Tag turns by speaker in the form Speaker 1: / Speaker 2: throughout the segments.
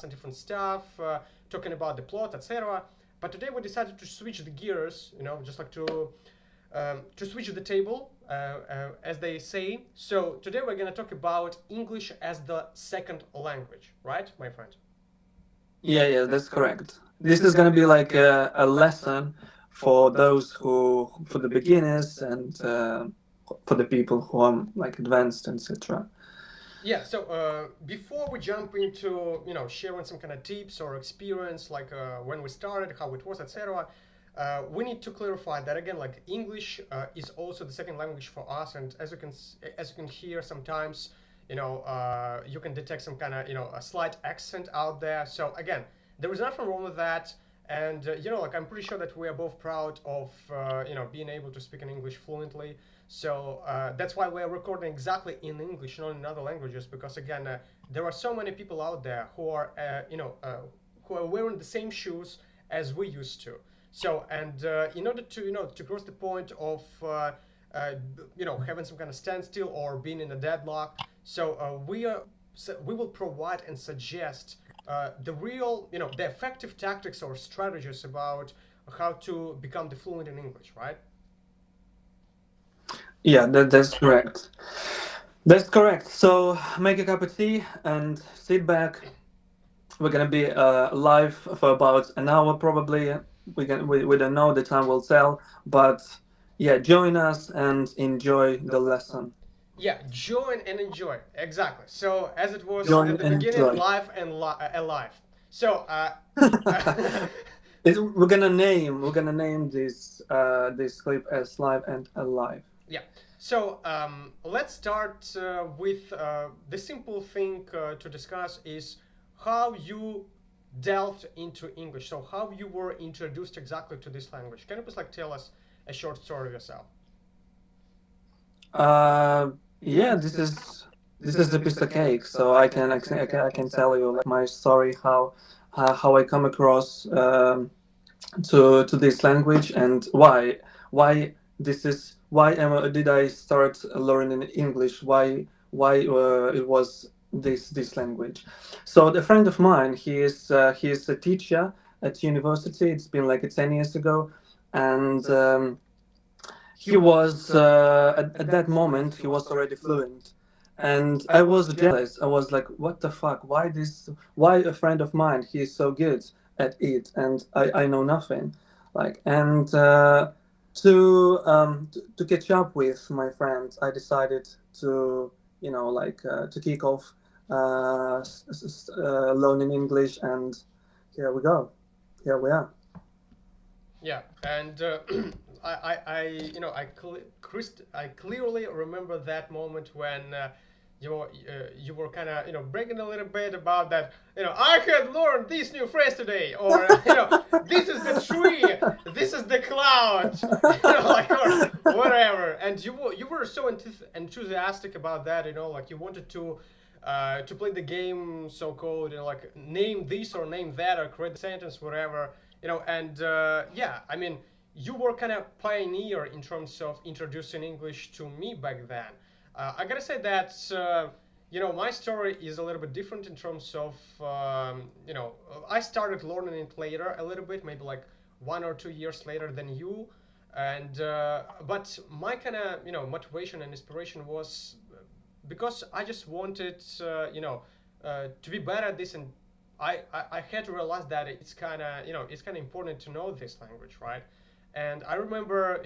Speaker 1: and different stuff, talking about the plot, etc. But today we decided to switch the gears, just like to switch the table, as they say. So today we're going to talk about English as the second language, right, my friend?
Speaker 2: Yeah, yeah, that's correct. This is gonna be like a lesson for those for the beginners and for the people who are like advanced, etc.
Speaker 1: Yeah. So before we jump into sharing some kind of tips or experience, like when we started, how it was, etc. We need to clarify that again. Like English is also the second language for us, and as you can hear sometimes, you can detect some kind of a slight accent out there. So again, there is nothing wrong with that. And like I'm pretty sure that we are both proud of being able to speak in English fluently. So that's why we're recording exactly in English, not in other languages, because again, there are so many people out there who are wearing the same shoes as we used to. So, and in order to to cross the point of uh, having some kind of standstill or being in a deadlock, so we will provide and suggest the real, the effective tactics or strategies about how to become the fluent in English, right?
Speaker 2: Yeah, that's correct. That's correct. So make a cup of tea and sit back. We're gonna be live for about an hour probably. We don't know, the time will tell, but yeah, join us and enjoy the lesson.
Speaker 1: Yeah, join and enjoy. Exactly. So as it was
Speaker 2: Join
Speaker 1: at the
Speaker 2: and
Speaker 1: beginning,
Speaker 2: enjoy.
Speaker 1: live and alive. So
Speaker 2: We're gonna name this clip as live and alive.
Speaker 1: yeah. So let's start with the simple thing to discuss is how you delved into English. So how you were introduced exactly to this language. Can you please like tell us a short story of yourself?
Speaker 2: Uh, yeah, this is the piece of cake. So I can tell you like my story, how I come across to this language and why did I start learning English? Why it was this language? So a friend of mine, he is a teacher at university. It's been like 10 years ago, and he was at that moment he was already fluent, and I was jealous. I was like, what the fuck, why a friend of mine, he's so good at it and I know nothing, like. And to catch up with my friend, I decided to to kick off learning English, and here we go, here we are.
Speaker 1: Yeah, and I clearly remember that moment when you were kind of bragging a little bit about that. I had learned this new phrase today, or this is the tree, this is the cloud, like or whatever. And you were so enthusiastic about that. Like you wanted to play the game, so called, like name this or name that or create the sentence, whatever. And yeah, I mean, you were kind of pioneer in terms of introducing English to me back then. I gotta say that my story is a little bit different in terms of I started learning it later a little bit, maybe like 1 or 2 years later than you. And but my kind of motivation and inspiration was because I just wanted to be better at this, and I had to realize that it's kind of important to know this language, right? And I remember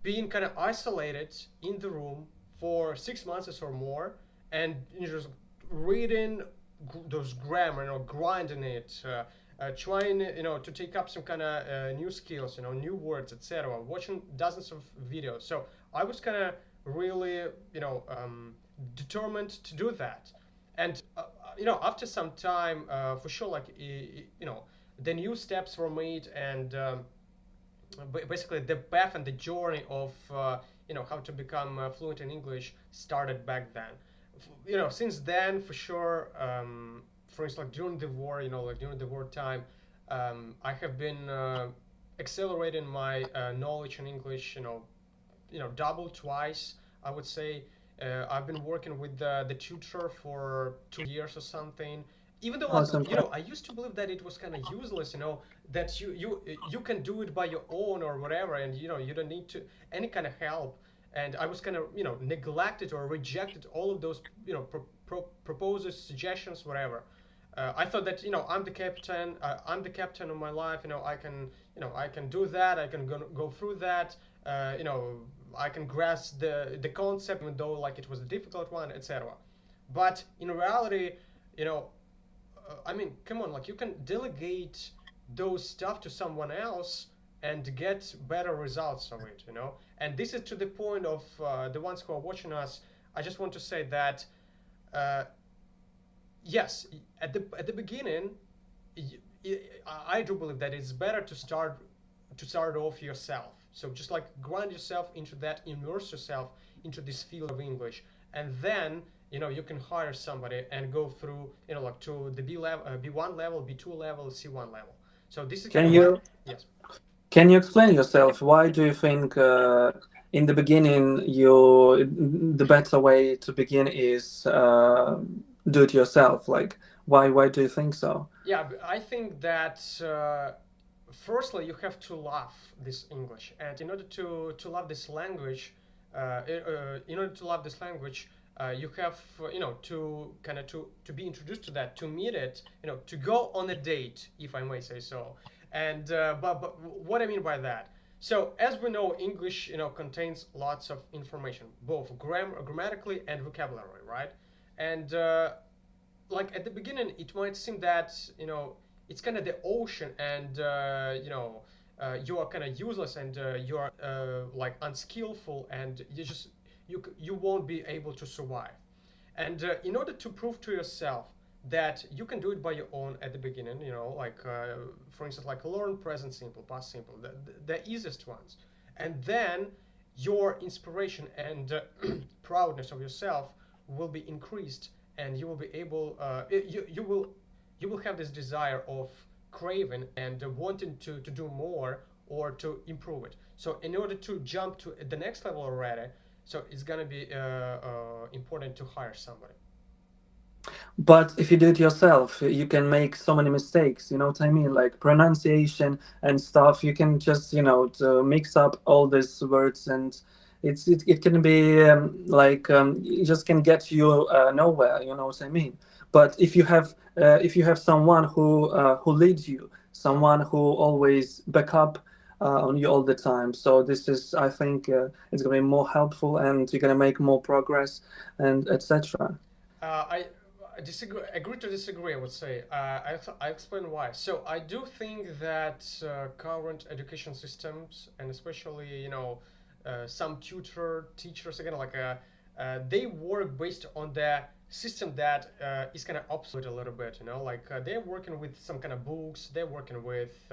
Speaker 1: being kind of isolated in the room for 6 months or more, and just reading those grammar, grinding it, trying to take up some kind of new skills, new words, etc. Watching dozens of videos. So I was kind of really determined to do that. And after some time, for sure, like the new steps were made, and basically the path and the journey of how to become fluent in English started back then. Since then, for sure, for instance, like during the war, like during the war time, I have been accelerating my knowledge in English, double, twice, I would say. I've been working with the tutor for 2 years or something, even though,
Speaker 2: Oh,
Speaker 1: like,
Speaker 2: it's impressive.
Speaker 1: I used to believe that it was kind of useless, that you can do it by your own or whatever, and you don't need to any kind of help. And I was kind of neglected or rejected all of those proposals, suggestions, whatever. I thought that I'm the captain of my life. I can do that. I can go through that. I can grasp the concept, even though like it was a difficult one, etc. But in reality, you know, I mean, come on, like you can delegate those stuff to someone else and get better results of it. And this is to the point of the ones who are watching us. I just want to say that uh, yes, at the beginning, I do believe that it's better to start off yourself. So just like grind yourself into that, immerse yourself into this field of English, and then you can hire somebody and go through like to the B level, B1 level, B2 level, C1 level. So this is kind
Speaker 2: Can
Speaker 1: of my
Speaker 2: you
Speaker 1: yes.
Speaker 2: can you explain yourself? Why do you think in the beginning you the better way to begin is do it yourself? Like why do you think so?
Speaker 1: Yeah, I think that firstly you have to love this English, and in order to love this language, in order to love this language, you have to kind of to be introduced to that, to meet it, to go on a date, if I may say so. And but what I mean by that. So as we know, English contains lots of information, both grammatically and vocabulary, right? And like at the beginning it might seem that it's kind of the ocean, and you are kind of useless, and you are like unskillful, and you won't be able to survive. And in order to prove to yourself that you can do it by your own at the beginning, like for instance, like learn present simple, past simple, the easiest ones, and then your inspiration and proudness of yourself will be increased, and you will be able, you will have this desire of craving and wanting to do more or to improve it. So in order to jump to the next level already, so it's gonna be important to hire somebody.
Speaker 2: But if you do it yourself, you can make so many mistakes. You know what I mean? Like pronunciation and stuff. You can just to mix up all these words, and it can be it just can get you nowhere. You know what I mean? But if you have someone who leads you, someone who always back up on you all the time. So this is, I think, it's gonna be more helpful, and you're gonna make more progress, and etc.
Speaker 1: I disagree. Agree to disagree. I would say. I explain why. So I do think that current education systems, and especially some tutor teachers, again, like they work based on the system that is kind of obsolete a little bit. Like they're working with some kind of books. They're working with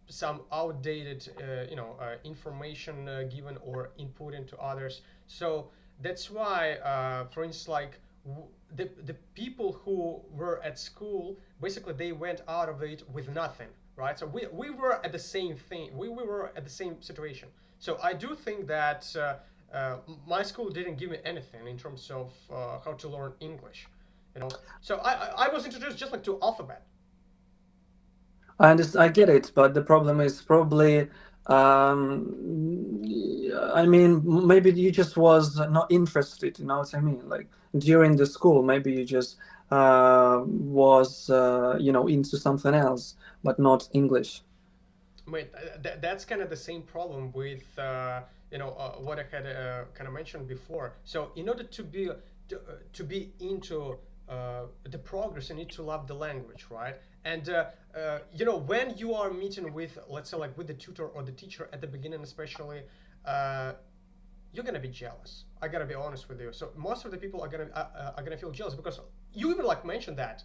Speaker 1: some outdated information given or input into others. So that's why, for instance, like the people who were at school, basically they went out of it with nothing, right? So we were at the same thing. We were at the same situation. So I do think that my school didn't give me anything in terms of how to learn English. So I was introduced just like to alphabet.
Speaker 2: I understand, I get it, but the problem is probably, I mean, maybe you just was not interested. You know what I mean? Like during the school, maybe you just was, into something else, but not English.
Speaker 1: Wait, that's kind of the same problem with what I had kind of mentioned before. So in order to be into the progress, you need to love the language, right? And when you are meeting with, let's say, like with the tutor or the teacher at the beginning, especially, uh, you're gonna be jealous. I gotta be honest with you. So most of the people are gonna feel jealous because you even like mentioned that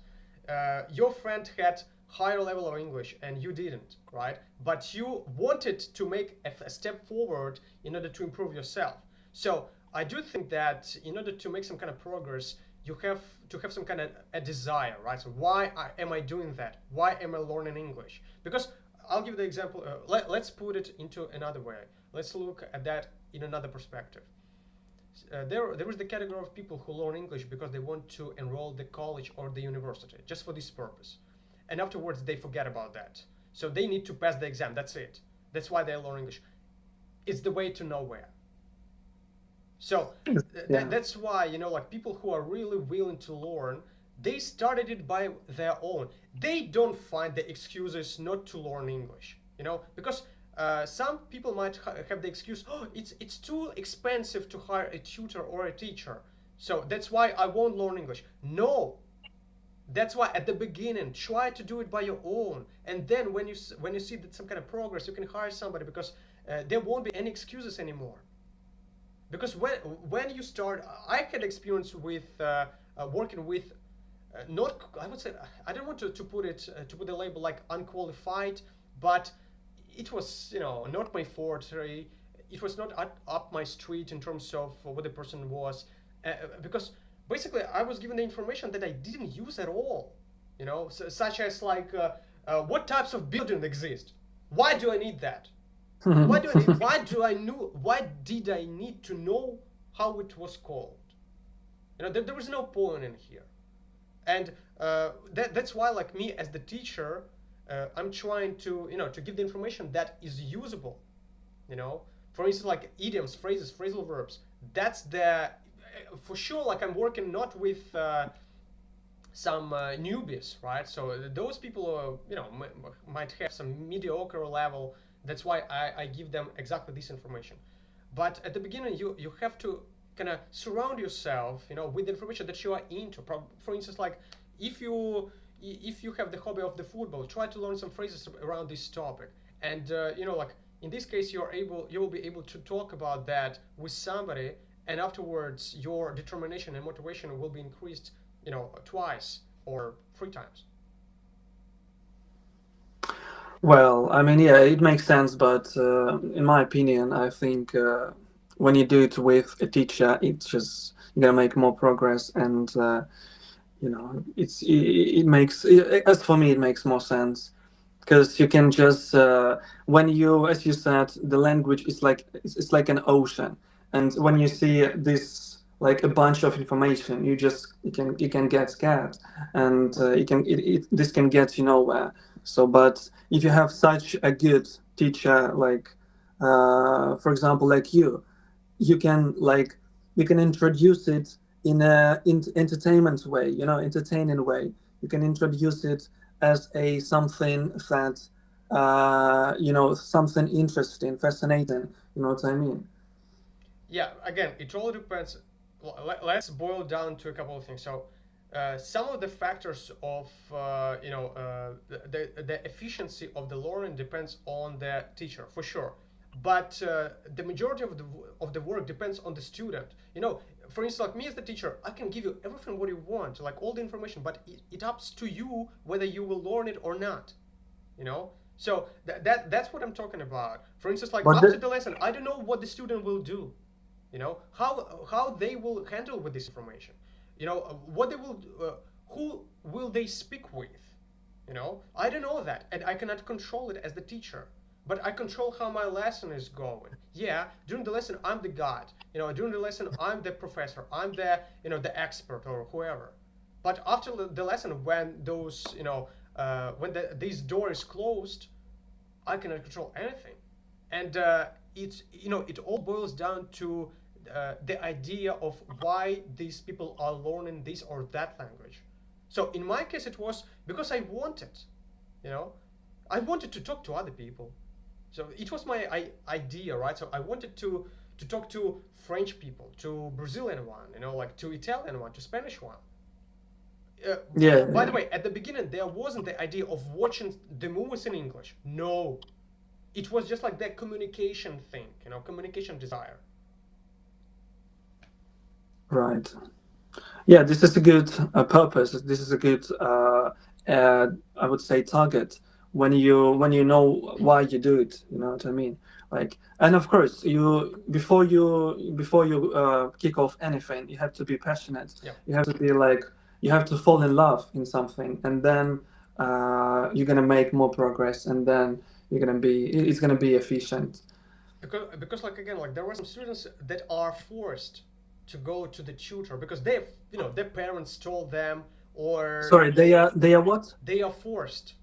Speaker 1: your friend had higher level of English and you didn't, right? But you wanted to make a step forward in order to improve yourself. So I do think that in order to make some kind of progress, you have to have some kind of a desire, right? So why am I doing that? Why am I learning English? Because I'll give the example. Let's put it into another way. Let's look at that in another perspective. There is the category of people who learn English because they want to enroll the college or the university just for this purpose, and afterwards they forget about that. So they need to pass the exam. That's it. That's why they learn English. It's the way to nowhere. So
Speaker 2: Yeah.
Speaker 1: that's why, like people who are really willing to learn, they started it by their own. They don't find the excuses not to learn English, because some people might have the excuse, oh, it's too expensive to hire a tutor or a teacher, so that's why I won't learn English. No, that's why at the beginning try to do it by your own, and then when you see that some kind of progress, you can hire somebody, because there won't be any excuses anymore. Because when you start, I had experience with working with not, I would say, I don't want to put it to put the label like unqualified, but it was, not my forte. It was not up my street in terms of what the person was, because basically I was given the information that I didn't use at all, such as like what types of building exist. Why do I need that? Why do I need, why did I need to know how it was called? There was no point in here. And that's why, like me as the teacher, I'm trying to, to give the information that is usable. you know for instance, like idioms, phrases, phrasal verbs. That's the for sure, like I'm working not with some newbies, right? So those people might have some mediocre level. That's why I give them exactly this information. But at the beginning, you have to kind of surround yourself, with the information that you are into. For instance, like if you have the hobby of the football, try to learn some phrases around this topic. And like in this case, you will be able to talk about that with somebody, and afterwards your determination and motivation will be increased, twice or three times.
Speaker 2: Well, I mean, yeah, it makes sense, but in my opinion, I think when you do it with a teacher, it's just you're gonna make more progress, and it makes as for me, it makes more sense because you can just when you, as you said, the language is like it's like an ocean, and when you see this like a bunch of information, you can get scared, and this can get you nowhere. So but if you have such a good teacher, like for example like you can like you can introduce it in a entertainment way, entertaining way. You can introduce it as a something that something interesting, fascinating. You know what I mean?
Speaker 1: Yeah, again, it all depends. Let's boil down to a couple of things. So some of the factors of the efficiency of the learning depends on the teacher, for sure. But the majority of the work depends on the student. For instance, like me as the teacher, I can give you everything what you want, like all the information, but it ups to you whether you will learn it or not. So that's what I'm talking about. For instance, like
Speaker 2: But
Speaker 1: after
Speaker 2: the,
Speaker 1: the lesson, I don't know what the student will do. How they will handle with this information. What they will who will they speak with. I don't know that, and I cannot control it as the teacher, but I control how my lesson is going. Yeah, during the lesson I'm the god. During the lesson I'm the professor, I'm the expert or whoever. But after the lesson, when those when this door is closed, I cannot control anything. And it all boils down to the idea of why these people are learning this or that language. So in my case, it was because I wanted, you know, I wanted to talk to other people. So it was my idea, right? So I wanted to talk to French people, to Brazilian one, like to Italian one, to Spanish one. Uh,
Speaker 2: yeah,
Speaker 1: by the
Speaker 2: yeah.
Speaker 1: way, at the beginning, there wasn't the idea of watching the movies in English. No, it was just like that communication thing, communication desire.
Speaker 2: Right. Yeah, this is a good purpose. This is a good, I would say, target when you know why you do it. You know what I mean? Like, and of course, before you kick off anything, you have to be passionate.
Speaker 1: Yeah,
Speaker 2: You have to be like you have to fall in love in something, and then you're gonna make more progress, and then it's gonna be efficient.
Speaker 1: because like again, like there were some students that are forced. to go to the tutor because they, their parents told them, or
Speaker 2: Sorry, they are what?
Speaker 1: they are forced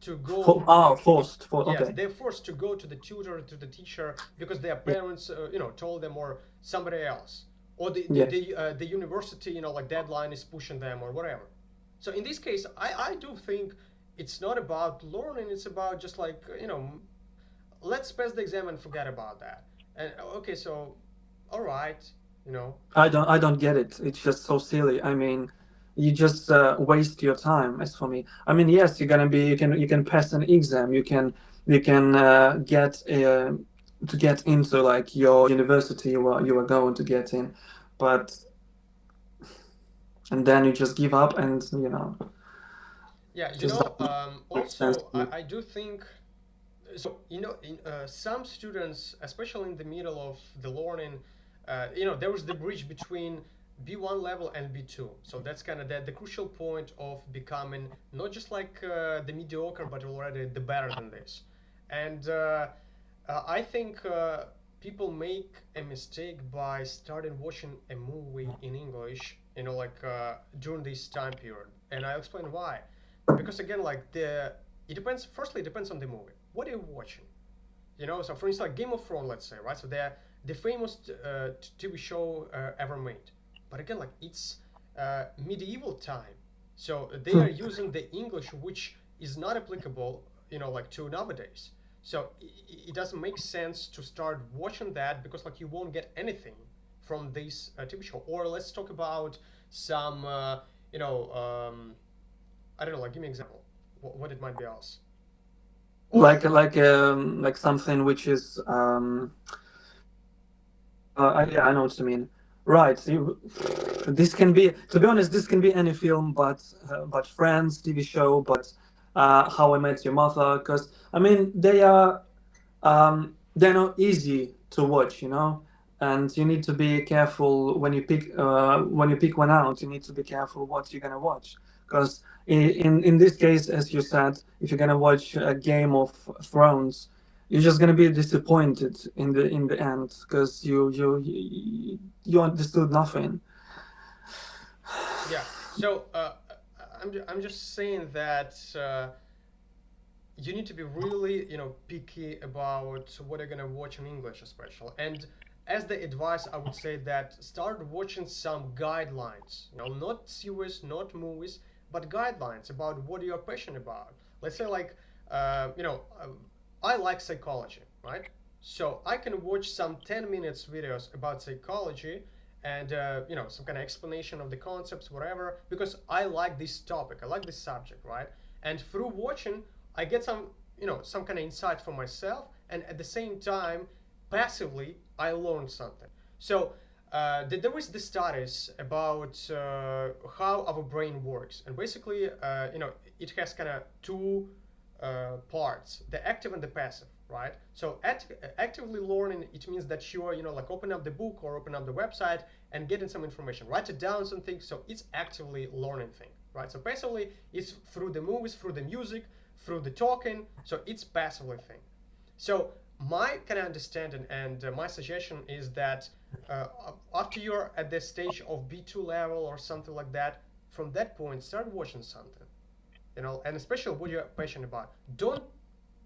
Speaker 1: to go.
Speaker 2: Forced for
Speaker 1: Yes,
Speaker 2: okay.
Speaker 1: they're forced to go to the tutor, to the teacher, because their parents, told them, or somebody else, or
Speaker 2: Yeah.
Speaker 1: the university, like deadline is pushing them or whatever. So in this case, I do think it's not about learning. It's about just like, let's pass the exam and forget about that. And okay, so all right, you know,
Speaker 2: I don't get it. It's just so silly. I mean, you just waste your time. As for me, I mean, yes, you're gonna be you can pass an exam. You can get to get into like your university you are going to get in, but and then you just give up and
Speaker 1: yeah,
Speaker 2: just doesn't make sense
Speaker 1: also
Speaker 2: to me.
Speaker 1: I do think. So some students, especially in the middle of the learning, there was the bridge between B1 level and B2. So that's kind of the crucial point of becoming not just like the mediocre, but already the better than this. And I think people make a mistake by starting watching a movie in English, like during this time period. And I'll explain why. Because again, like it depends. Firstly, it depends on the movie. What are you watching? So for instance, like Game of Thrones, let's say, right? So they're the famous TV show ever made. But again, like it's medieval time, so they are using the English, which is not applicable, like to nowadays. So it doesn't make sense to start watching that because like you won't get anything from this TV show. Or let's talk about some, I don't know, like give me an example. What it might be else. Or
Speaker 2: Like something which is yeah, I know what you mean. Right. This can be, to be honest, this can be any film, but Friends, TV show, but How I Met Your Mother, because I mean they're not easy to watch, and you need to be careful when you pick one out. You need to be careful what you're gonna watch, because in this case, as you said, if you're gonna watch a Game of Thrones, you're just gonna be disappointed in the end because you understood nothing.
Speaker 1: yeah. So I'm just saying that you need to be really, picky about what you're gonna watch in English, especially. And as the advice, I would say that start watching some guidelines. Not series, not movies, but guidelines about what you're passionate about. Let's say, like, I like psychology, right? So I can watch some 10 minutes videos about psychology and some kind of explanation of the concepts, whatever, because I like this topic, I like this subject, right? And through watching, I get some kind of insight for myself, and at the same time, passively, I learn something. So there is the studies about how our brain works, and basically, it has kind of two parts: the active and the passive, right? So actively learning, it means that you are, like open up the book or open up the website and getting some information, write it down, something. So it's actively learning thing, right? So passively, it's through the movies, through the music, through the talking. So it's passively thing. So my kind of understanding and my suggestion is that uh, after you're at the stage of B2 level or something like that, from that point, start watching something, and especially what you're passionate about. Don't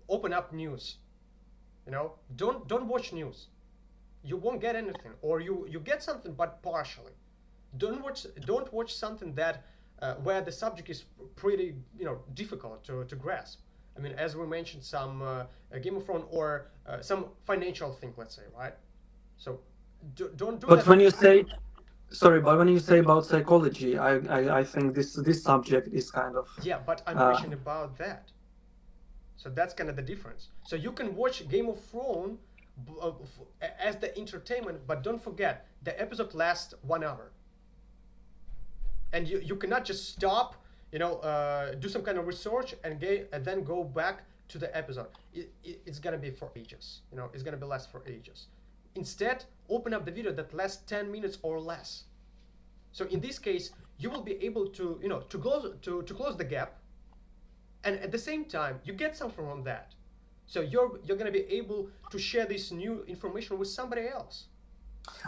Speaker 1: open up news, don't watch news. You won't get anything, or you get something but partially. Don't watch something that where the subject is pretty difficult to grasp. I mean, as we mentioned, some Game of Thrones, or some financial thing, let's say, right? So don't do
Speaker 2: But
Speaker 1: that.
Speaker 2: when you say sorry, but when you say about psychology, I think this subject is kind of
Speaker 1: Yeah, but I'm
Speaker 2: uh,
Speaker 1: passionate about that. So that's kind of the difference. So you can watch Game of Thrones as the entertainment, but don't forget the episode lasts 1 hour, and you cannot just stop, do some kind of research and then go back to the episode. It's gonna be for ages. It's gonna be less for ages. Instead, open up the video that lasts 10 minutes or less. So in this case, you will be able to to close the gap, and at the same time you get something from that. So you're going to be able to share this new information with somebody else.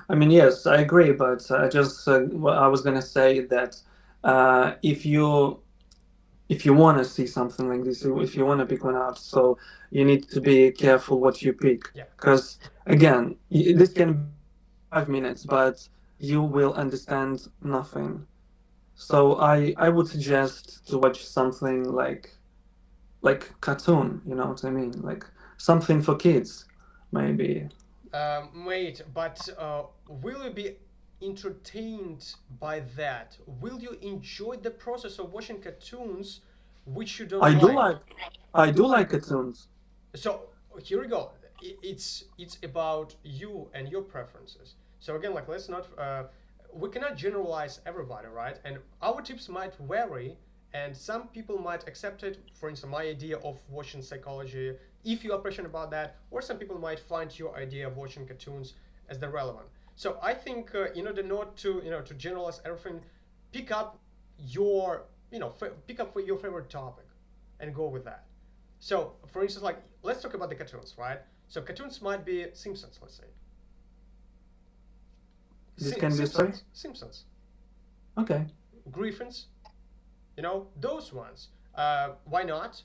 Speaker 2: I mean, yes, I agree, but well, I was gonna say that if you want to see something like this, if you want to pick one out, so you need to be careful what you pick,
Speaker 1: Yeah.
Speaker 2: because again, this can be 5 minutes, but you will understand nothing. So I would suggest to watch something like cartoon. You know what I mean? Like something for kids, maybe.
Speaker 1: Mate, but will you be entertained by that? Will you enjoy the process of watching cartoons which you don't
Speaker 2: I do
Speaker 1: like?
Speaker 2: like I do like cartoons.
Speaker 1: So here we go. It's about you and your preferences. So again, like let's not we cannot generalize everybody, right? And our tips might vary, and some people might accept it. For instance, my idea of watching psychology, if you are passionate about that, or some people might find your idea of watching cartoons as the relevant. So I think in order not to to generalize everything, pick up your pick up your favorite topic, and go with that. So, for instance, like let's talk about the cartoons, right? So cartoons might be Simpsons, let's say.
Speaker 2: This can be sorry.
Speaker 1: Simpsons,
Speaker 2: Okay.
Speaker 1: Griffins, those ones. Why not?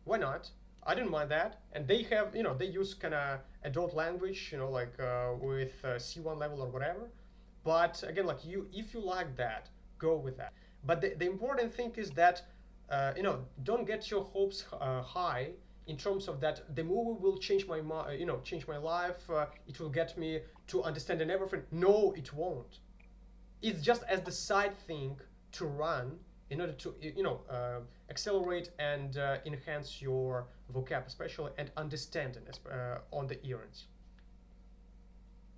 Speaker 1: Why not? I didn't mind that, and they have, they use kind of adult language, like with C1 level or whatever. But again, like if you like that, go with that. But the important thing is that, don't get your hopes high in terms of that the movie will change change my life. It will get me to understanding everything. No, it won't. It's just as the side thing to run in order to accelerate and enhance your vocab, especially and understanding on the errands.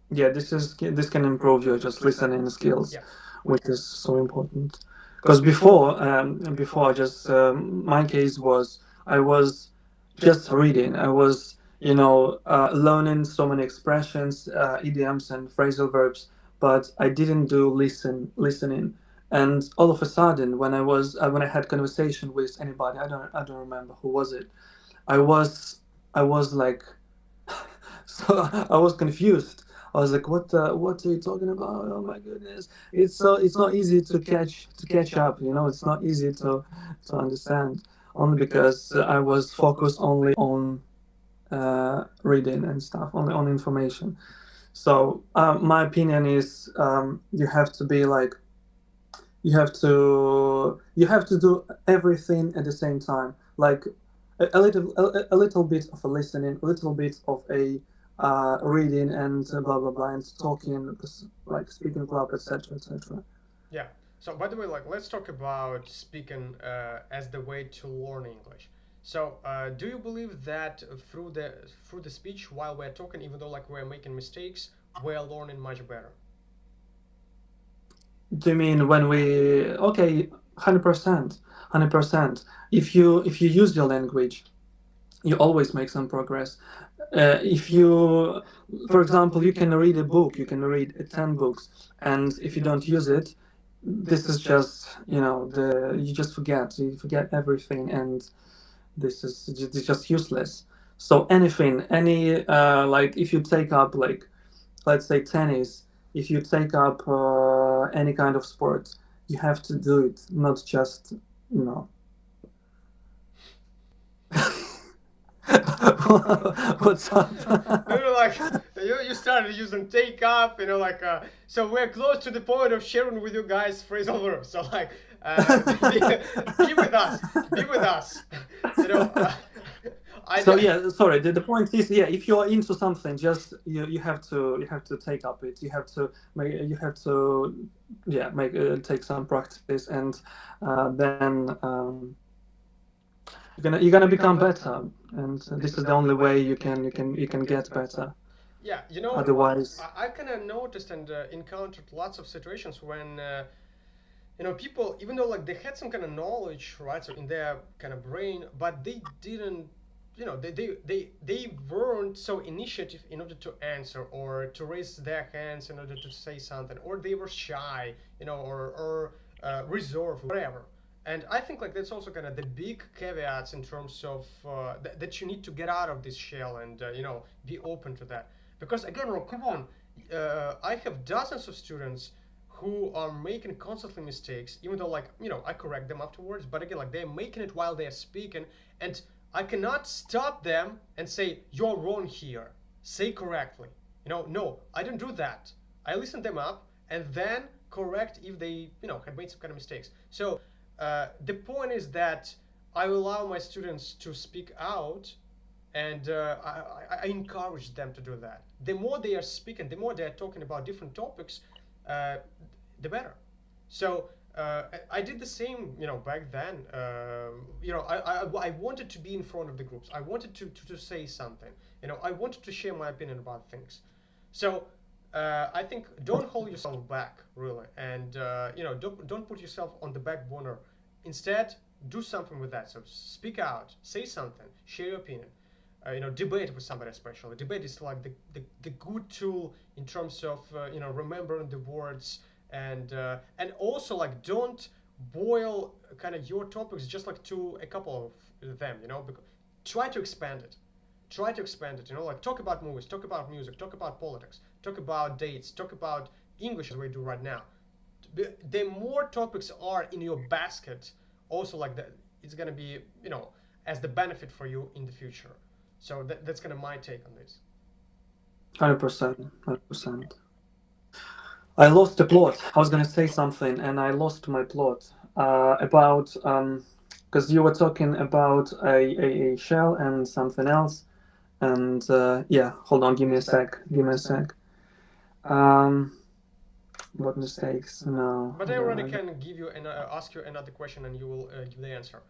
Speaker 2: Yeah, this can improve your just listening skills,
Speaker 1: Yeah.
Speaker 2: which is so important. Because before just my case was I was just reading. I was learning so many expressions, idioms, and phrasal verbs, but I didn't do listening. And all of a sudden, when I had conversation with anybody, I don't remember who was it. I was I was like so I was confused. I was like, what are you talking about? Oh my goodness. It's not easy to catch up, it's not easy to understand. Only because I was focused only on reading and stuff, only on information. So my opinion is you have to be like you have to do everything at the same time. Like a little bit of a listening, a little bit of a reading, and blah blah blah, and talking, like speaking club, etc., etc.
Speaker 1: Yeah. So, by the way, like, let's talk about speaking as the way to learn English. So, do you believe that through the speech while we're talking, even though like we're making mistakes, we're learning much better?
Speaker 2: Do you mean when we? Okay, 100%, 100%. If you use your language, you always make some progress. If you, for example, you can read a book, you can read 10 books, and if you don't use it, this is just, you forget everything, and it's just useless. So anything, like if you take up, like, let's say tennis, if you take up any kind of sport, you have to do it, not just, you know. What's
Speaker 1: No,
Speaker 2: up?
Speaker 1: no, like you started using take up, like so we're close to the point of sharing with you guys phrasal verbs. So like, be with us, be with us. you know, uh, I
Speaker 2: So
Speaker 1: ju-
Speaker 2: yeah, sorry. The point is, yeah, if you're into something, just you have to take up it. You have to make take some practice, and then you're gonna become better. And this is the only way you can get better.
Speaker 1: yeah,
Speaker 2: Otherwise,
Speaker 1: I kind of noticed and encountered lots of situations when people, even though like they had some kind of knowledge, right, so in their kind of brain, but they didn't, they weren't so initiative in order to answer or to raise their hands in order to say something, or they were shy, or reserved, whatever. And I think like that's also kind of the big caveats in terms of that you need to get out of this shell and be open to that. Because again, come on, I have dozens of students who are making constantly mistakes, even though like I correct them afterwards. But again, like they're making it while they're speaking, and I cannot stop them and say you're wrong here. Say correctly. No, I don't do that. I listen them up and then correct if they had made some kind of mistakes. So the point is that I allow my students to speak out, and I encourage them to do that. The more they are speaking, the more they are talking about different topics, uh, the better. So I did the same, back then. I wanted to be in front of the groups. I wanted to say something. I wanted to share my opinion about things. So I think don't hold yourself back, really, and don't put yourself on the back burner. Instead, do something with that. So speak out, say something, share your opinion. Debate with somebody, especially debate is like the good tool in terms of remembering the words, and also like don't boil kind of your topics just like to a couple of them, because try to expand it. Try to expand it, like talk about movies, talk about music, talk about politics, talk about dates, talk about English as we do right now. The more topics are in your basket, also like that, it's gonna be as the benefit for you in the future. So that's kind of my take on this.
Speaker 2: 100%, 100%. I lost the plot. I was gonna say something, and I lost my plot about because you were talking about a shell and something else, and yeah, hold on, give me a sec, give me a sec. Um, what mistakes? No,
Speaker 1: But
Speaker 2: I
Speaker 1: I
Speaker 2: don't
Speaker 1: already
Speaker 2: know.
Speaker 1: can give you and ask you another question, and you will give the answer.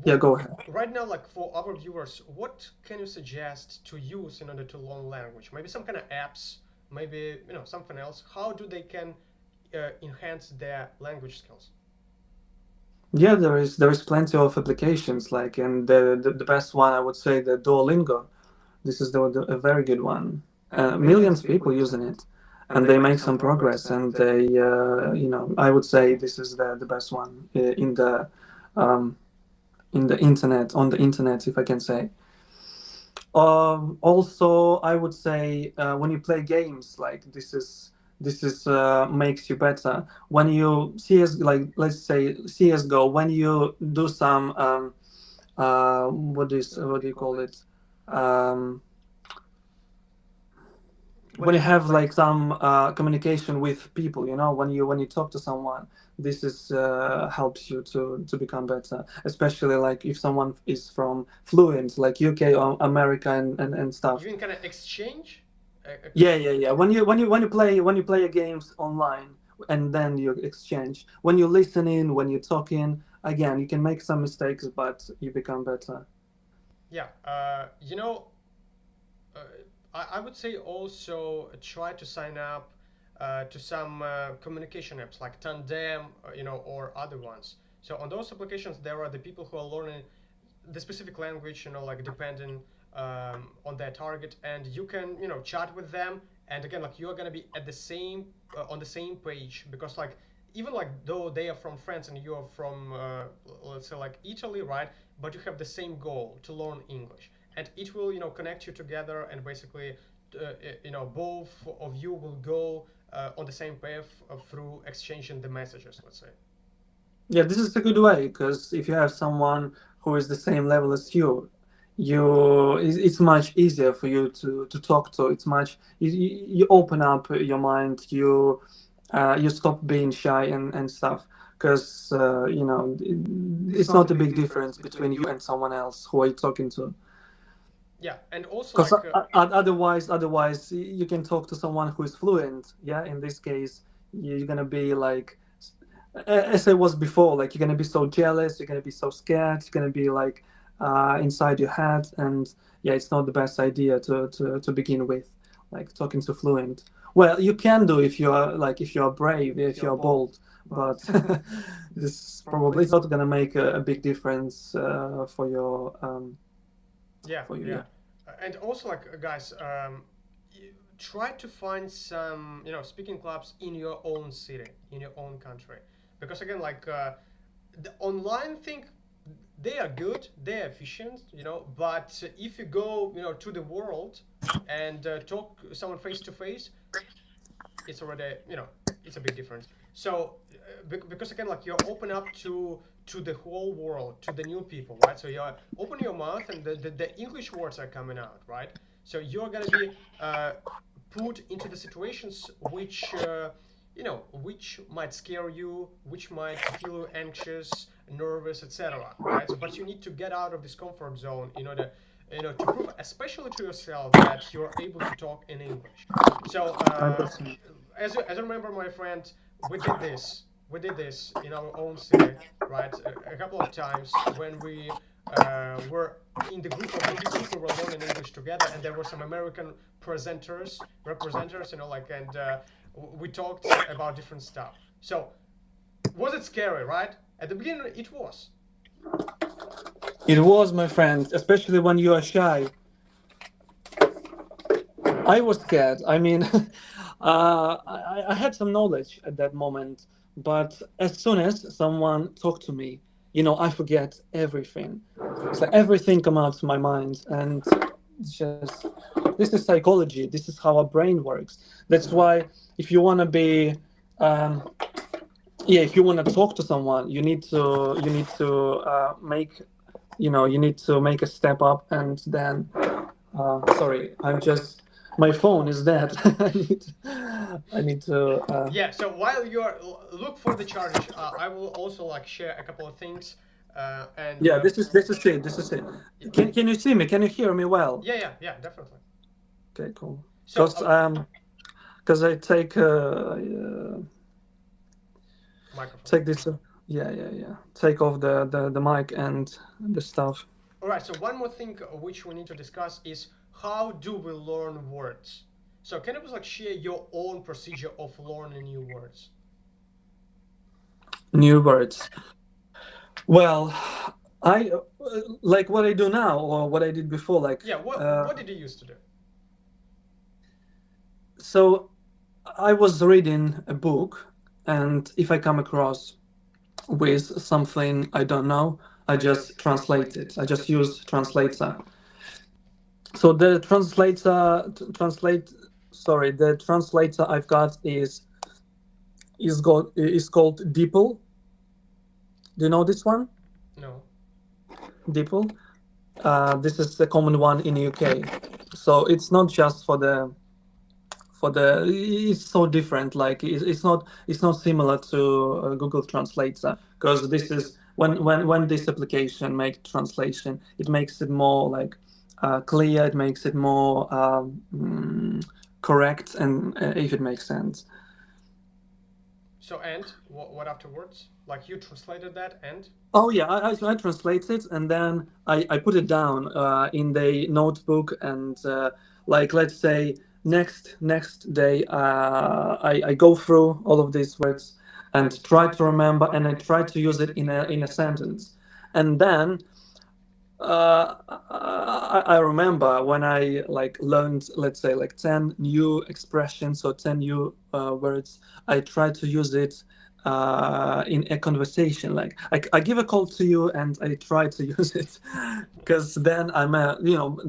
Speaker 2: Yeah,
Speaker 1: What
Speaker 2: go ahead.
Speaker 1: right now, like for our viewers, what can you suggest to use in order to learn language? Maybe some kind of apps, maybe something else. How do they can enhance their language skills?
Speaker 2: Yeah, there is plenty of applications like, and the best one I would say the Duolingo. This is a very good one. Millions of people using it, and they make some progress. And they, I would say this is the best one um, in the internet, on the internet, if I can say. Also, I would say when you play games, like this is makes you better. When you CS, like let's say CS:GO, when you do some what do you call it? Um, when you have like some communication with people, when you talk to someone, this is helps you to become better, especially like if someone is from fluent like UK or America and
Speaker 1: You
Speaker 2: stuff.
Speaker 1: can kind of exchange.
Speaker 2: Yeah. When you play games online, and then you exchange, when you listen in, when you're talking, again you can make some mistakes but you become better.
Speaker 1: Yeah. Uh, I would say also try to sign up to some communication apps like Tandem, or other ones. So on those applications, there are the people who are learning the specific language, like depending on their target, and you can, chat with them. And again, like you're gonna be at the same on the same page, because like even like though they are from France and you are from let's say like Italy, right? But you have the same goal to learn English, and it will connect you together, and basically both of you will go on the same path through exchanging the messages, let's say.
Speaker 2: Yeah, this is a good way because if you have someone who is the same level as it's much easier for you to talk to. It's much you open up your mind. You stop being shy and stuff because it's not a big difference between you and someone else who are you talking to.
Speaker 1: Yeah, and also
Speaker 2: Because
Speaker 1: like
Speaker 2: otherwise you can talk to someone who is fluent. Yeah, in this case you're gonna be like, as I was before, like you're gonna be so jealous, you're gonna be so scared, you're gonna be like inside your head, and yeah, it's not the best idea to begin with, like talking to fluent. Well, you can do if you are brave, if you are bold, but this probably it's not gonna make a big difference
Speaker 1: yeah,
Speaker 2: for you.
Speaker 1: yeah.
Speaker 2: Yeah.
Speaker 1: And also like guys, try to find some speaking clubs in your own city, in your own country, because again like the online thing, they are good, they're efficient, but if you go, to the world and talk someone face to face, it's already, it's a big difference. So because again, like you're open up to the whole world, to the new people, right? So you open your mouth and the English words are coming out, right? So you're gonna be put into the situations which might scare you, which might feel you anxious, nervous, etc., right? So but you need to get out of this comfort zone in order, to prove especially to yourself that you're able to talk in English. So
Speaker 2: Understand.
Speaker 1: as I remember, my friend, we did this in our own city, right? A couple of times when we were in the group of the people who were learning English together, and there were some American representers, and we talked about different stuff. So was it scary, right? At the beginning, it was.
Speaker 2: It was, my friend, especially when you are shy. I was scared. I mean, I had some knowledge at that moment, but as soon as someone talked to me, I forget everything. So everything come out to my mind, and it's just this is psychology. This is how our brain works. That's why if you want to be, yeah, if you want to talk to someone, you need to make a step up, and then sorry, I'm just my phone is dead. I need to.
Speaker 1: Yeah. So while you're look for the charge, I will also like share a couple of things, and
Speaker 2: Yeah, this is it. This is it. Can you see me? Can you hear me well?
Speaker 1: yeah, yeah, yeah, definitely.
Speaker 2: Okay, cool.
Speaker 1: So
Speaker 2: Because I take
Speaker 1: microphone.
Speaker 2: take this. Yeah. Take off the mic and the stuff.
Speaker 1: All right. So one more thing which we need to discuss is how do we learn words. So can you please like share your own procedure of learning new words?
Speaker 2: New words. Well, I like what I do now or what I did before. Like,
Speaker 1: Yeah. What did you used to do?
Speaker 2: so I was reading a book, and if I come across with something I don't know, I just translate it. I just use translator. So the the translator I've got is called DeepL. Do you know this one?
Speaker 1: No.
Speaker 2: DeepL. This is the common one in UK. So it's not just for the it's so different, like it's not similar to Google Translator, because this is when this application make translation, it makes it more like clear, it makes it more correct, and if it makes sense.
Speaker 1: So and what afterwards? Like you translated that and
Speaker 2: Oh yeah, I translate it, and then I put it down in the notebook, and like let's say next day I go through all of these words and try to remember, and I try to use it in a sentence, and then I remember when I like learned, let's say, like 10 new expressions or 10 new words. I try to use it in a conversation. Like I give a call to you and I try to use it, because then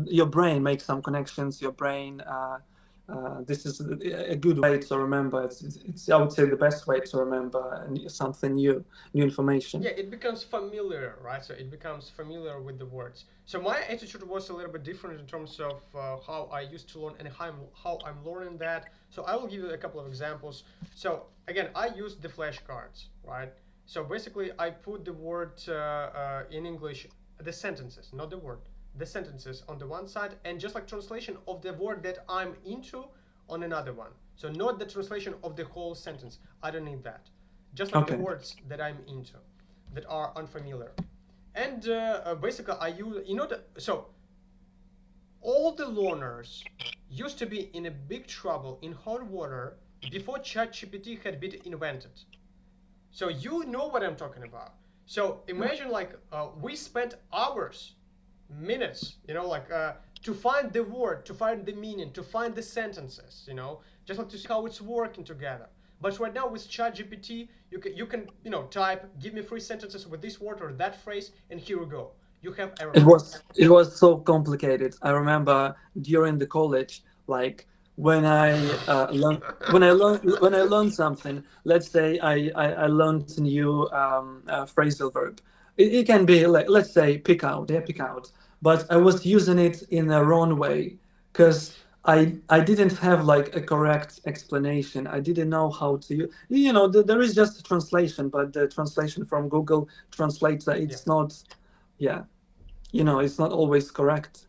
Speaker 2: your brain makes some connections. Your brain. This is a good way to remember. It's I would say the best way to remember something new information.
Speaker 1: yeah, it becomes familiar, right? So it becomes familiar with the words. So my attitude was a little bit different in terms of how I used to learn and how I'm learning that. So I will give you a couple of examples. So again, I used the flashcards, right? So basically, I put the word in English, the sentences, not the word, the sentences on the one side, and just like translation of the word that I'm into on another one. So not the translation of the whole sentence. I don't need that. Just like the
Speaker 2: Okay.
Speaker 1: words that I'm into, that are unfamiliar. And basically, I use, so all the learners used to be in a big trouble, in hot water, before ChatGPT had been invented. So you know what I'm talking about. So imagine like we spent hours, minutes, to find the word, to find the meaning, to find the sentences, just like to see how it's working together. But right now with ChatGPT, you can type, give me three sentences with this word or that phrase, and here we go. You have everything.
Speaker 2: It was so complicated. I remember during the college, like when I learned something. Let's say I learned a new phrasal verb. It can be like, let's say, pick out, yeah, pick out. But I was using it in a wrong way because I didn't have like a correct explanation. I didn't know how to there is just a translation, but the translation from Google Translator,
Speaker 1: Yeah.
Speaker 2: it's not, yeah, it's not always correct.
Speaker 1: Yeah.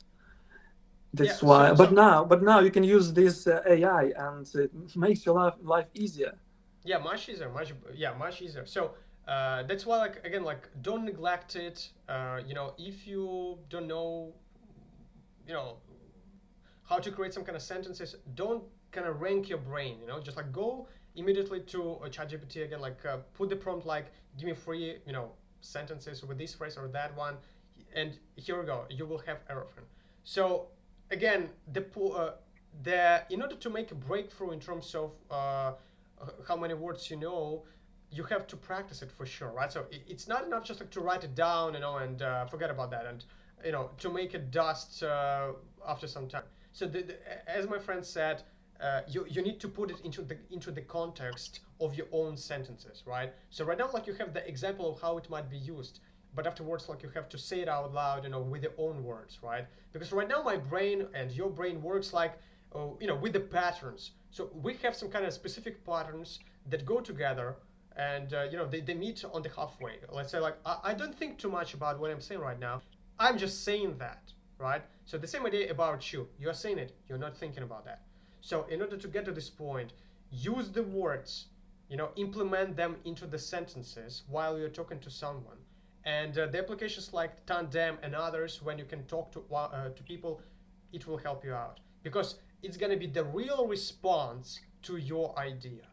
Speaker 2: That's
Speaker 1: So
Speaker 2: why.
Speaker 1: so
Speaker 2: But now you can use this AI, and it makes your life easier.
Speaker 1: yeah, much easier, much easier. So that's why, like, again, like, don't neglect it. If you don't know, you know how to create some kind of sentences, don't kind of rank your brain, just like go immediately to ChatGPT again, like put the prompt like, give me three, sentences with this phrase or that one, and here we go, you will have everything. So again, in order to make a breakthrough in terms of how many words you have to practice it for sure, right? So it's not enough just like to write it down, and forget about that, and to make it dust after some time. So as my friend said, you need to put it into the context of your own sentences, right? So right now, like, you have the example of how it might be used, but afterwards, like, you have to say it out loud, with your own words, right? Because right now my brain and your brain works like, with the patterns. So we have some kind of specific patterns that go together, and they meet on the halfway. Let's say, like, I don't think too much about what I'm saying right now. I'm just saying that, right? So the same idea about you. You're saying it. You're not thinking about that. So in order to get to this point, use the words, implement them into the sentences while you're talking to someone. And the applications like Tandem and others, when you can talk to people, it will help you out, because it's gonna be the real response to your idea,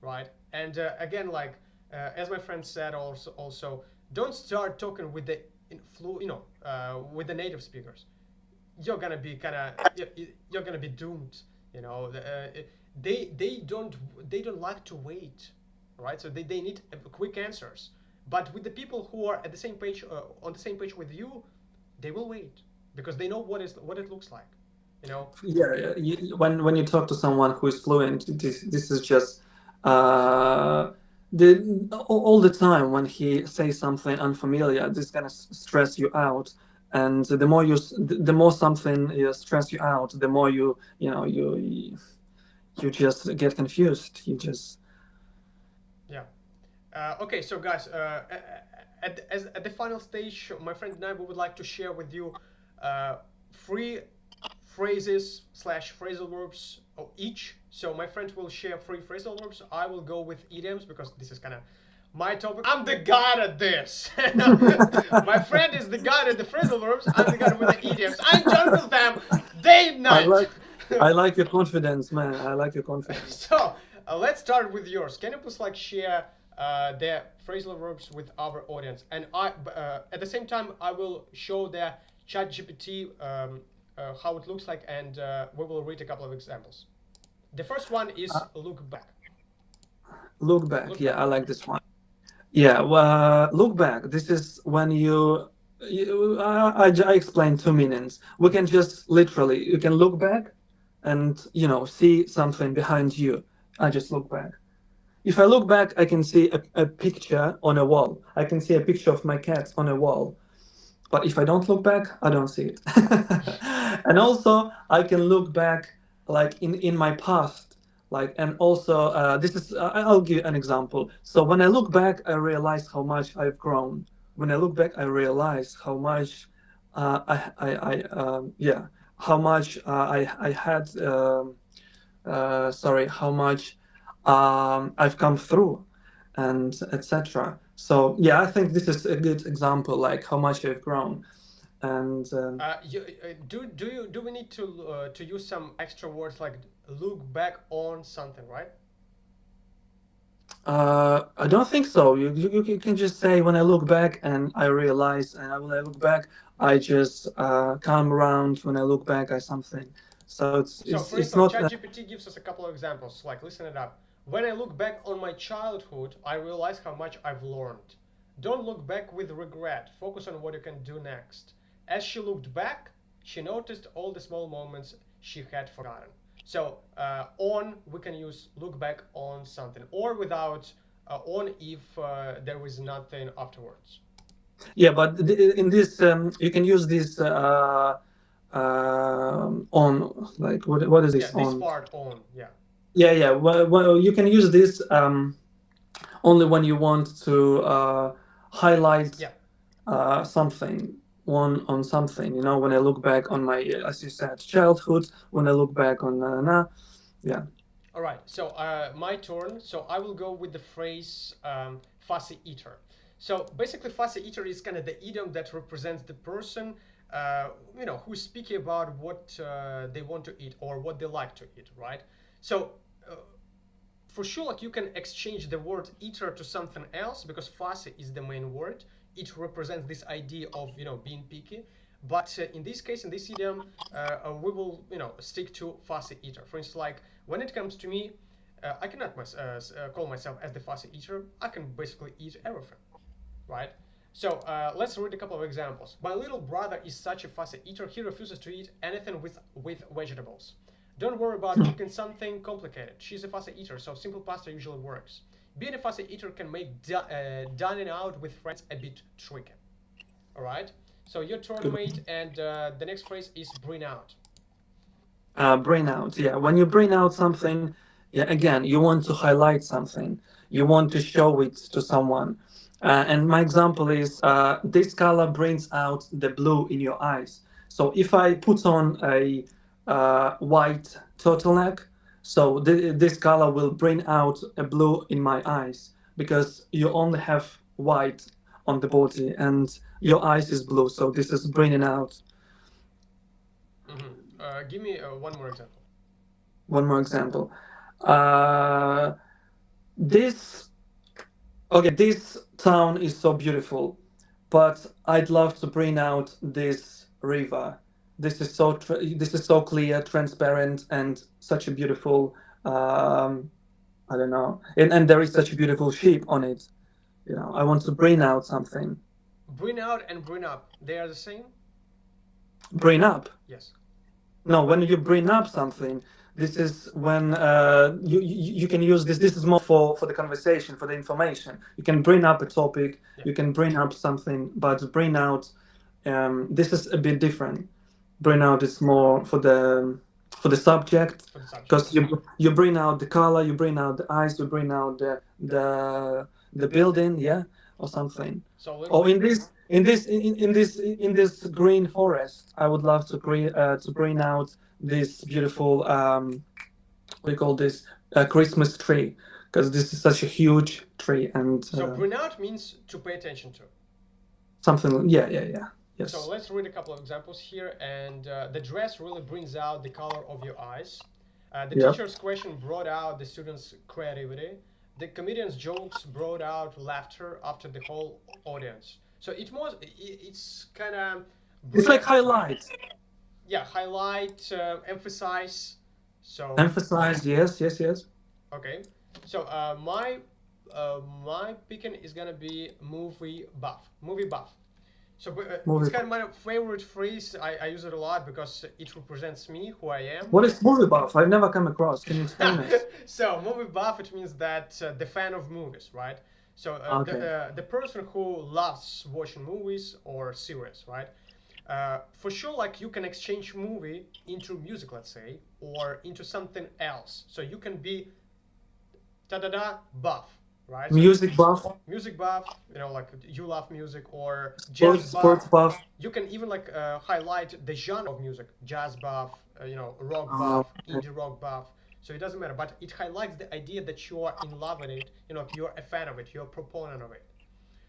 Speaker 1: right? And again, like, as my friend said, also don't start talking with the with the native speakers. You're gonna be kind of you're gonna be doomed. They don't like to wait, right? So they need quick answers. But with the people who are at the same page on the same page with you, they will wait because they know what it looks like. You know.
Speaker 2: Yeah, yeah. When you talk to someone who is fluent, this is just uh, all the time. When he says something unfamiliar, this gonna stress you out. And the more something stress you out, the more you just get confused. You just
Speaker 1: Yeah. Okay, so guys, at the final stage, my friend and I would like to share with you three phrases slash phrasal verbs each. So my friend will share three phrasal verbs. I will go with idioms because this is kind of my topic. I'm the god at this. My friend is the god at the phrasal verbs. I'm the god with the idioms. I enjoy with them day and
Speaker 2: I
Speaker 1: night.
Speaker 2: like I like your confidence, man. I like your confidence.
Speaker 1: So let's start with yours. Can you please like share the phrasal verbs with our audience? And at the same time, I will show the chat GPT how it looks like, and we will read a couple of examples. The first one is look back.
Speaker 2: Look back.
Speaker 1: Look
Speaker 2: Yeah,
Speaker 1: back.
Speaker 2: I like this one. Yeah, well, look back. This is when I explained 2 meanings. We can just literally, you can look back and, see something behind you. I just look back. If I look back, I can see a picture on a wall. I can see a picture of my cat on a wall. But if I don't look back, I don't see it. And also, I can look back like in my past. Like, and also, I'll give an example. So when I look back, I realize how much I've grown. When I look back, I realize how much yeah, how much I had, sorry, how much I've come through, and etc. So yeah, I think this is a good example, like how much I've grown. And
Speaker 1: Do we need to use some extra words like look back on something, right?
Speaker 2: I don't think so. You can just say when I look back and I realize, and when I look back, I just come around. When I look back at something, so
Speaker 1: So, for
Speaker 2: it's
Speaker 1: instance,
Speaker 2: not.
Speaker 1: ChatGPT gives us a couple of examples. Like, listen it up. When I look back on my childhood, I realize how much I've learned. Don't look back with regret. Focus on what you can do next. As she looked back, she noticed all the small moments she had forgotten. So on we can use look back on something, or without on if there is nothing afterwards.
Speaker 2: Yeah, but in this, you can use this on, like, what is
Speaker 1: Yeah,
Speaker 2: this
Speaker 1: this
Speaker 2: on?
Speaker 1: part on. Yeah.
Speaker 2: Yeah, yeah. Well, you can use this only when you want to highlight
Speaker 1: Yeah.
Speaker 2: something, one on something. You know, when I look back on my, as you said, childhood. When I look back on yeah.
Speaker 1: All right, so my turn. So I will go with the phrase fussy eater. So basically, fussy eater is kind of the idiom that represents the person, who's speaking about what they want to eat or what they like to eat, right? So uh, for sure, like you can exchange the word eater to something else because fussy is the main word. It represents this idea of being picky. But in this case, in this idiom, we will stick to fussy eater. For instance, like when it comes to me, I cannot call myself as the fussy eater. I can basically eat everything, right? So let's read a couple of examples. My little brother is such a fussy eater. He refuses to eat anything with vegetables. Don't worry about cooking something complicated. She's a fussy eater, so simple pasta usually works. Being a fussy eater can make dining out with friends a bit tricky. All right. So your turn, mate, and the next phrase is bring out.
Speaker 2: Brain out. Yeah, when you bring out something, yeah, again, you want to highlight something. You want to show it to someone. And my example is this color brings out the blue in your eyes. So if I put on a white turtleneck, so this color will bring out a blue in my eyes because you only have white on the body and your eyes is blue. So this is bringing out.
Speaker 1: Give me one more example.
Speaker 2: One more example. Uh, this okay. This town is so beautiful, but I'd love to bring out this river. This is so clear, transparent, and such a beautiful. I don't know, and there is such a beautiful sheep on it. You know, I want to bring out something.
Speaker 1: Bring out and bring up. They are the same?
Speaker 2: Bring up.
Speaker 1: Yes.
Speaker 2: No, when you bring up something, this is when you can use this. This is more for the conversation, for the information. You can bring up a topic,
Speaker 1: Yeah.
Speaker 2: you can bring up something, but bring out, this is a bit different. Bring out is more for the subject,
Speaker 1: For the subject.
Speaker 2: because you bring out the color, you bring out the eyes, you bring out the building, yeah, or something.
Speaker 1: So
Speaker 2: Or in this green forest, I would love to bring out this beautiful what do you call this, Christmas tree, because this is such a huge tree and
Speaker 1: so bring out means to pay attention to.
Speaker 2: something. Yeah, yeah, yeah.
Speaker 1: So
Speaker 2: Yes.
Speaker 1: let's read a couple of examples here. And the dress really brings out the color of your eyes. The
Speaker 2: Yep.
Speaker 1: teacher's question brought out the students' creativity. The comedian's jokes brought out laughter after the whole audience. So it's kind of
Speaker 2: It's like highlight,
Speaker 1: yeah, highlight, emphasize. So
Speaker 2: emphasize. Yes, yes, yes.
Speaker 1: okay, so my picking is gonna be movie buff. Movie buff. So it's
Speaker 2: Movie.
Speaker 1: kind of my favorite phrase. I use it a lot because it represents me, who I am.
Speaker 2: What is movie buff? I've never come across. Can you explain it?
Speaker 1: So movie buff, it means that the fan of movies, right? So
Speaker 2: Okay.
Speaker 1: the person who loves watching movies or series, right? For sure, like you can exchange movie into music, let's say, or into something else. So you can be da da da buff, right? So
Speaker 2: Music buff,
Speaker 1: music buff, like you love music, or jazz
Speaker 2: sports
Speaker 1: buff.
Speaker 2: buff.
Speaker 1: You can even like highlight the genre of music, jazz buff, rock
Speaker 2: Uh,
Speaker 1: buff, indie rock buff. So it doesn't matter, but it highlights the idea that you are in love with it. You're a fan of it, you're a proponent of it.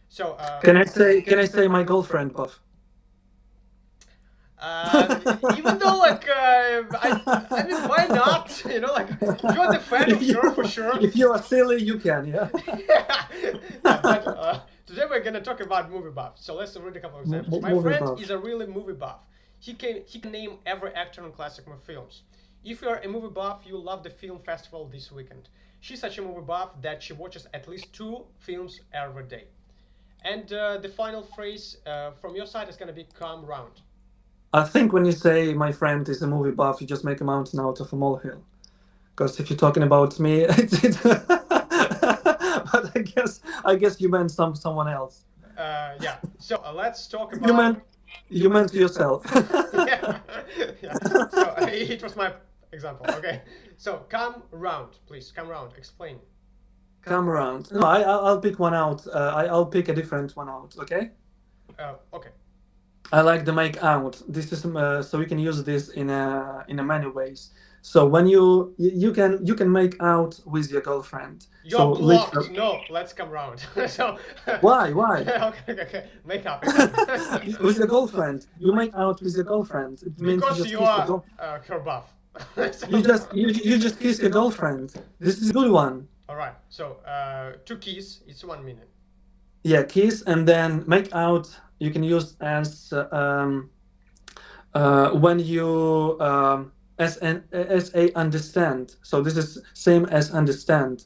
Speaker 1: So
Speaker 2: can I say my girlfriend buff?
Speaker 1: even though like I mean, why not? Like you're the fan
Speaker 2: if
Speaker 1: of her
Speaker 2: you
Speaker 1: for sure.
Speaker 2: if you are silly, you can. Yeah.
Speaker 1: Yeah, yeah, but today we're gonna talk about movie buff. So let's read a couple of examples. My
Speaker 2: Movie
Speaker 1: friend
Speaker 2: buff.
Speaker 1: is a really movie buff. He can name every actor in classic films. If you are a movie buff, you'll love the film festival this weekend. She's such a movie buff that she watches at least 2 films every day. And the final phrase from your side is going to be come round.
Speaker 2: I think when you say my friend is a movie buff, you just make a mountain out of a molehill. Because if you're talking about me, it's but I guess you meant someone else.
Speaker 1: Yeah. So let's talk
Speaker 2: You
Speaker 1: about.
Speaker 2: meant you meant yourself.
Speaker 1: Yeah. Yeah. So it was my example. Okay. So come round, please. Come round. Explain.
Speaker 2: Come around. No, I'll pick one out. I'll pick a different one out. Okay.
Speaker 1: Okay.
Speaker 2: I like the make out. This is so you can use this in a many ways. So when you can make out with your girlfriend.
Speaker 1: You're
Speaker 2: So
Speaker 1: blocked.
Speaker 2: literally,
Speaker 1: No, let's come round. So.
Speaker 2: why?
Speaker 1: Okay, okay, okay. Make up. Make up.
Speaker 2: With your girlfriend, you make out with your girlfriend. It means you
Speaker 1: Because
Speaker 2: just
Speaker 1: you
Speaker 2: kiss your
Speaker 1: are
Speaker 2: girl.
Speaker 1: her buff.
Speaker 2: You
Speaker 1: So.
Speaker 2: just you just kiss your girlfriend. This is a good one.
Speaker 1: All right. So to kiss, it's 1 minute.
Speaker 2: Yeah, kiss and then make out. You can use when you as a understand. So this is same as understand.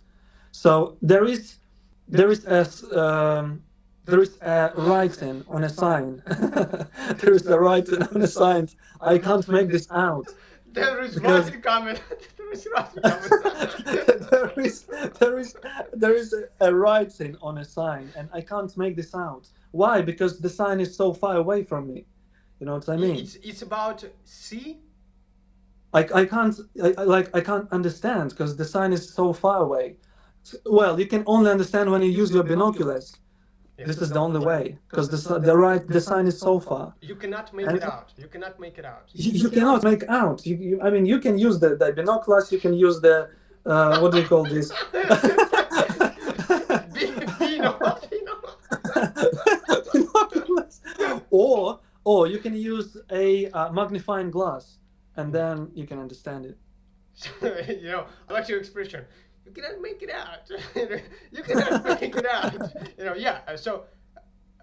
Speaker 2: So there is a writing on a sign. There is a writing on a sign. I can't make this out
Speaker 1: There is
Speaker 2: because
Speaker 1: writing comment. There is writing comment.
Speaker 2: there is there is there is a writing on a sign, and I can't make this out. Why? Because the sign is so far away from me. You know what I mean?
Speaker 1: It's about see.
Speaker 2: I can't understand because the sign is so far away. Well, you can only understand when you use your binoculars.
Speaker 1: Yes.
Speaker 2: This is the only way because the sign is so far.
Speaker 1: You cannot make
Speaker 2: And
Speaker 1: it out. You cannot make it out.
Speaker 2: you cannot make out. I mean, you can use the binoculars. You can use the what do you call this?
Speaker 1: Vino.
Speaker 2: Binoculars. Or you can use a magnifying glass, and then you can understand it.
Speaker 1: I like your expression. You cannot make it out. You cannot make it out. Yeah. So,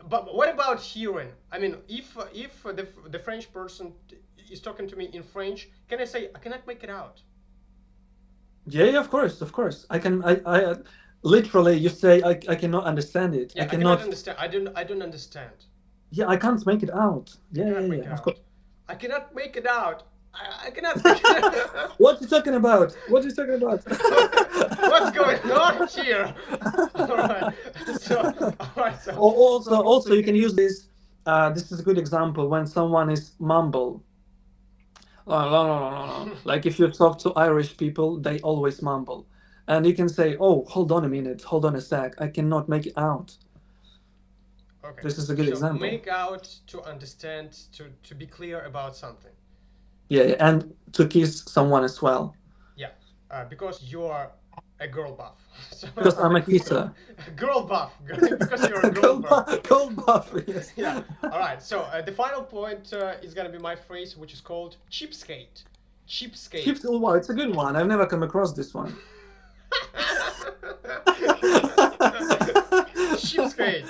Speaker 1: but what about hearing? I mean, if the French person is talking to me in French, can I say I cannot make it out?
Speaker 2: Yeah, of course, of course. I can. I literally, you say I cannot understand it.
Speaker 1: Yeah,
Speaker 2: I
Speaker 1: I cannot
Speaker 2: cannot.
Speaker 1: understand. I don't understand.
Speaker 2: Yeah, I can't make it out.
Speaker 1: I
Speaker 2: Yeah, yeah,
Speaker 1: cannot make it
Speaker 2: yeah. Of
Speaker 1: out.
Speaker 2: course.
Speaker 1: I cannot make it out. I cannot make it out.
Speaker 2: What you talking about? What you talking about?
Speaker 1: What's going on here? All right. So, all right. So.
Speaker 2: Also, you can use this. This is a good example when someone is mumble. No, no, no, no, no. Like if you talk to Irish people, they always mumble, and you can say, "Oh, hold on a minute, hold on a sec. I cannot make it out."
Speaker 1: Okay.
Speaker 2: This is a good
Speaker 1: So
Speaker 2: example.
Speaker 1: make out to understand to be clear about something.
Speaker 2: Yeah, yeah, and to kiss someone as well.
Speaker 1: Yeah. Because you're a girl buff. So
Speaker 2: Because I'm a kisser.
Speaker 1: girl buff. Because you're a girl buff.
Speaker 2: Gold buff. Yes.
Speaker 1: Yeah. All right. So the final point is gonna be my phrase, which is called cheapskate. Cheapskate.
Speaker 2: Chips. Oh, wow, it's a good one. I've never come across this one.
Speaker 1: Cheapskate.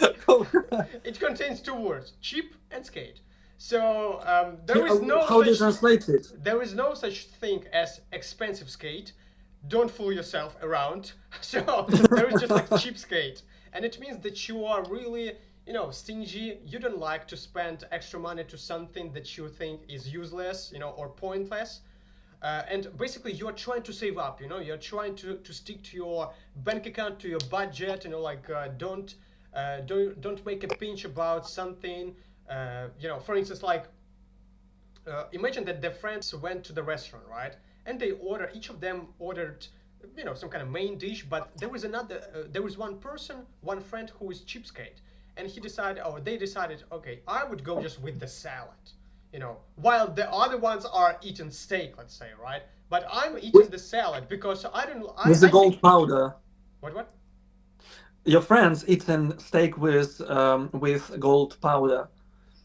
Speaker 1: It contains 2 words: cheap and skate. So
Speaker 2: How do you translate it?
Speaker 1: there is no such thing as expensive skate. Don't fool yourself around. So there is just like cheapskate, and it means that you are really, stingy. You don't like to spend extra money to something that you think is useless, or pointless. And basically, you're trying to save up. You're trying to stick to your bank account, to your budget. Don't make a pinch about something. For instance, like imagine that the friends went to the restaurant, right? And each of them ordered, some kind of main dish, but there was one friend who is cheapskate, and they decided, okay, I would go just with the salad, while the other ones are eating steak, let's say, right? But I'm eating the salad because I don't,
Speaker 2: With the
Speaker 1: I
Speaker 2: gold
Speaker 1: think,
Speaker 2: powder.
Speaker 1: what?
Speaker 2: Your friends eating steak with gold powder.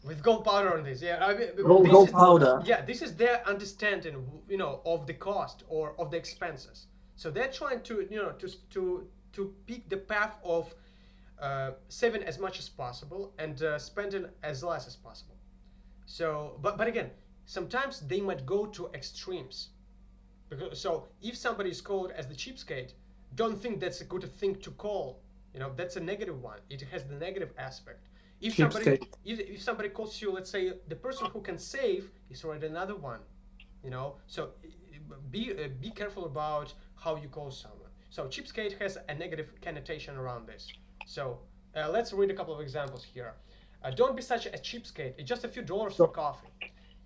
Speaker 1: With gold powder on this, yeah.
Speaker 2: Gold powder.
Speaker 1: Yeah, this is their understanding, of the cost or of the expenses. So they're trying to, to pick the path of saving as much as possible and spending as less as possible. So, but again, sometimes they might go to extremes. So if somebody is called as the cheapskate, don't think that's a good thing to call. That's a negative one. It has the negative aspect. If somebody
Speaker 2: Cheapskate.
Speaker 1: if somebody calls you, let's say the person who can save is already another one. So be careful about how you call someone. So cheapskate has a negative connotation around this. So let's read a couple of examples here. Don't be such a cheapskate. It's just a few dollars for coffee.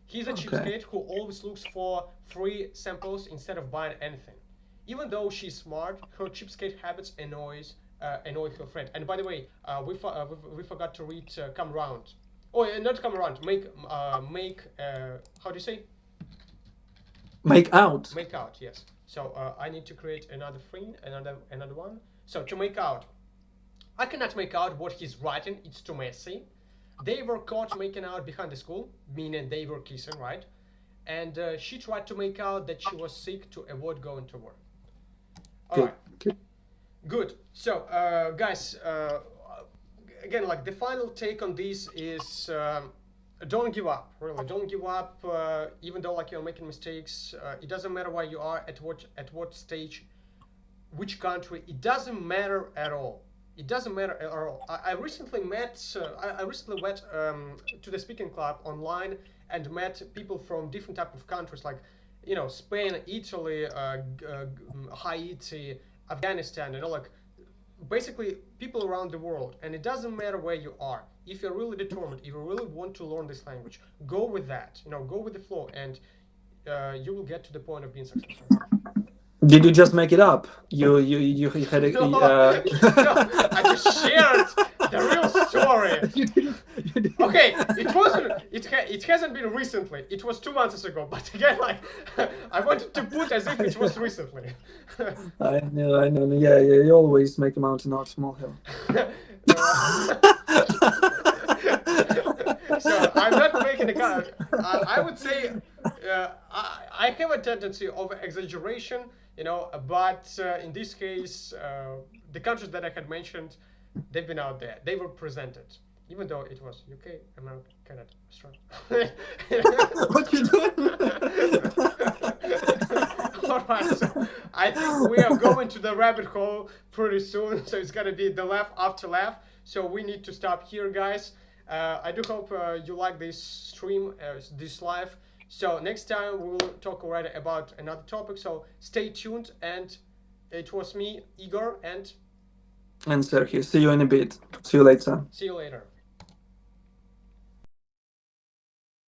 Speaker 1: He's a
Speaker 2: Okay.
Speaker 1: cheapskate who always looks for free samples instead of buying anything. Even though she's smart, her cheapskate habits annoy her friend. And by the way, we forgot to read come round. Oh, not come around. Make how do you say?
Speaker 2: Make out.
Speaker 1: Make out. Yes. So I need to create another frame, another one. So to make out, I cannot make out what he's writing. It's too messy. They were caught making out behind the school, meaning they were kissing, right? And she tried to make out that she was sick to avoid going to work. All
Speaker 2: Good.
Speaker 1: right,
Speaker 2: Good.
Speaker 1: good. So, guys, again, like the final take on this is don't give up. Really, don't give up. Even though like you're making mistakes, it doesn't matter where you are, at what stage, which country. It doesn't matter at all. It doesn't matter at all. I recently met. I recently went to the speaking club online and met people from different type of countries, like Spain, Italy, Haiti, Afghanistan, like basically people around the world. And it doesn't matter where you are. If you're really determined, if you really want to learn this language, go with that. Go with the flow, and you will get to the point of being successful.
Speaker 2: Did you just make it up? You had a.
Speaker 1: No, no, I just shared the real story.
Speaker 2: You didn't. You didn't.
Speaker 1: Okay, it wasn't. It hasn't been recently. It was 2 months ago. But again, like I wanted to put as if it was recently.
Speaker 2: I know. I know. Yeah. Yeah. You always make a mountain out of a molehill.
Speaker 1: So I'm not making a comment. I would say I have a tendency of exaggeration, but in this case, the countries that I had mentioned, they've been out there. They were presented, even though it was UK, America, Canada, Australia.
Speaker 2: What you doing?
Speaker 1: All right, so I think we are going to the rabbit hole pretty soon. So it's gonna be the laugh after laugh. So we need to stop here, guys. I do hope you like this stream, this live. So next time we will talk already about another topic. So stay tuned. And it was me, Igor, and
Speaker 2: And Sergey, see you in a bit. See you later.
Speaker 1: see you later.